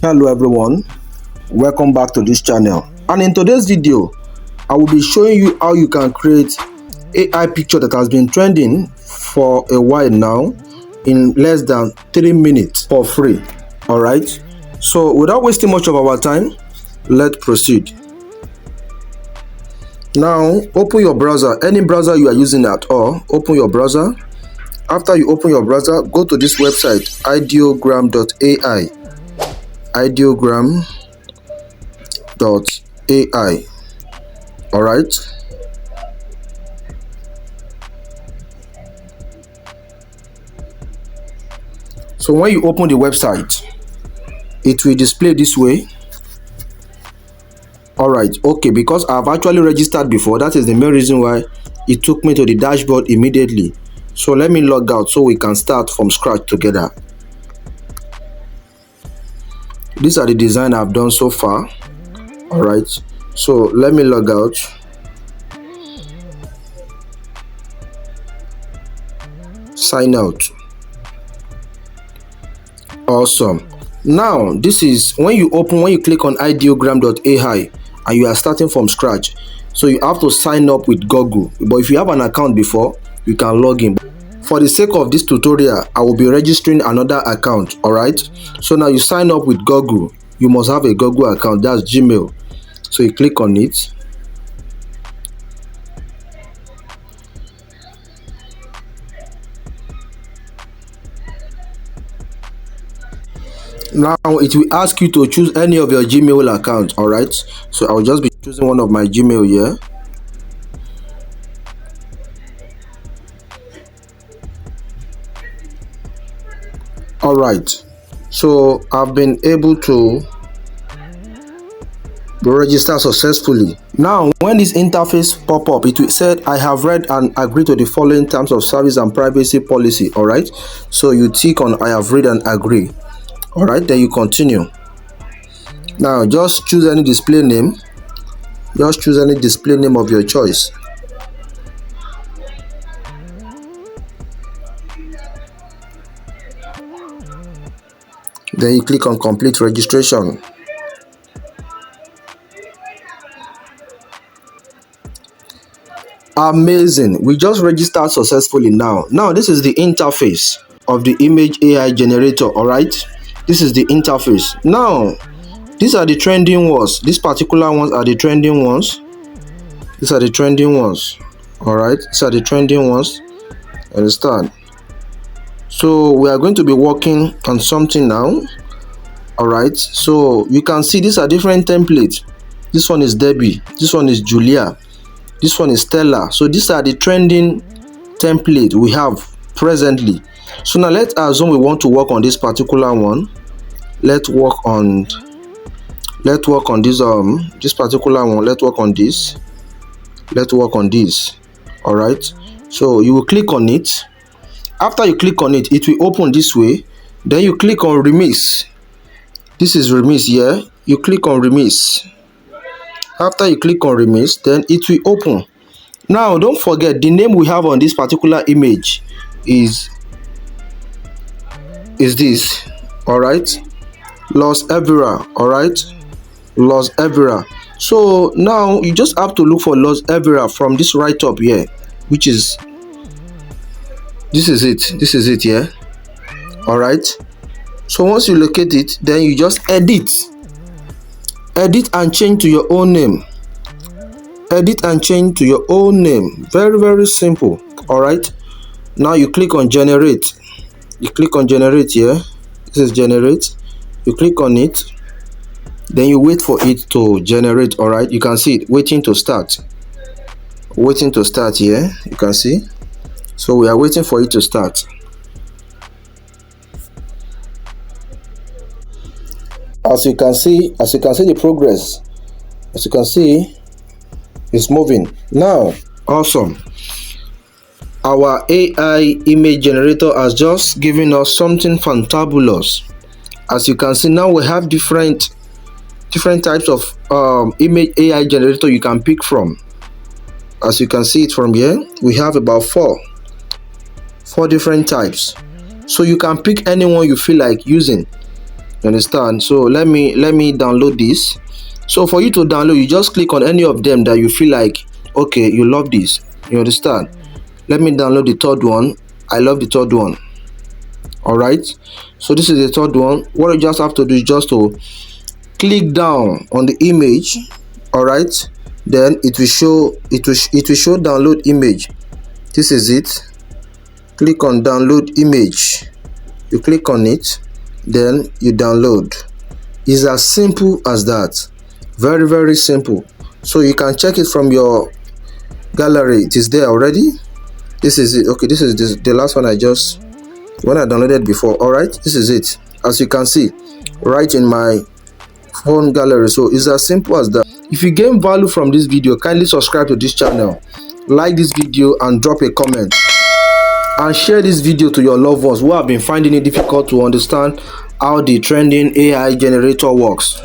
Hello everyone, welcome back to this channel, and in today's video I will be showing you how you can create AI picture that has been trending for a while now in less than 3 minutes for free. Alright, so without wasting much of our time, let's proceed. Now open your browser, any browser you are using at all. Open your browser. After you open your browser, go to this website ideogram.ai. ideogram.ai. all right, so when you open the website, it will display this way. All right, okay, because I've actually registered before, that is the main reason why it took me to the dashboard immediately. So let me log out so we can start from scratch together. These are the design I've done so far. All right, so let me log out. Sign out. Awesome. Now this is when you click on ideogram.ai and you are starting from scratch, so you have to sign up with Google. But if you have an account before, you can log in. For the sake of this tutorial, I will be registering another account. All right, so now you sign up with Google. You must have a Google account, that's Gmail. So you click on it. Now it will ask you to choose any of your Gmail accounts. All right, so I will just be choosing one of my Gmail here. All right, so I've been able to register successfully. Now when this interface pop up, it will say I have read and agreed to the following terms of service and privacy policy. All right, so you tick on I have read and agree. All right, then you continue. Now just choose any display name. Just choose any display name of your choice. Then you click on complete registration. Amazing, we just registered successfully. Now this is the interface of the image AI generator. All right, this is the interface. Now these are the trending ones. These particular ones are the trending ones. These are the trending ones. All right, these are the trending ones. Understand? So we are going to be working on something now. All right, so you can see these are different templates. This one is Debbie, this one is Julia, this one is Stella. So these are the trending template we have presently. So now let's assume we want to work on this particular one. Let's work on this this particular one. Let's work on this. All right, so you will click on it. After you click on it, it will open this way. Then you click on remix. This is remix here. You click on remix. After you click on remix, then it will open. Now don't forget the name we have on this particular image is this. All right, Los Evera. All right, Los Evera. So now you just have to look for Los Evera from this right up here, which is this is it here. All right, so once you locate it, then you just edit and change to your own name. Very, very simple. All right, now you click on generate. Here. This is generate. You click on it, then you wait for it to generate. All right, you can see it waiting to start here. You can see, so we are waiting for it to start. As you can see the progress. As you can see, it's moving now. Awesome. Our AI image generator has just given us something fantabulous. As you can see, now we have different types of image AI generator you can pick from. As you can see it from here, we have about four different types. So you can pick anyone you feel like using. You understand? So let me download this. So for you to download, you just click on any of them that you feel like, okay, you love this. You understand? Let me download the third one. I love the third one. All right, so this is the third one. What you just have to do is just to click down on the image. All right, then it will show download image. This is it. Click on download image. You click on it, then you download. It's as simple as that. Very, very simple. So you can check it from your gallery. It is there already. This is it. Okay, this is the last one I downloaded before. All right, this is it. As you can see right in my phone gallery. So it's as simple as that. If you gain value from this video, kindly subscribe to this channel, like this video, and drop a comment, and share this video to your loved ones who have been finding it difficult to understand how the trending AI generator works.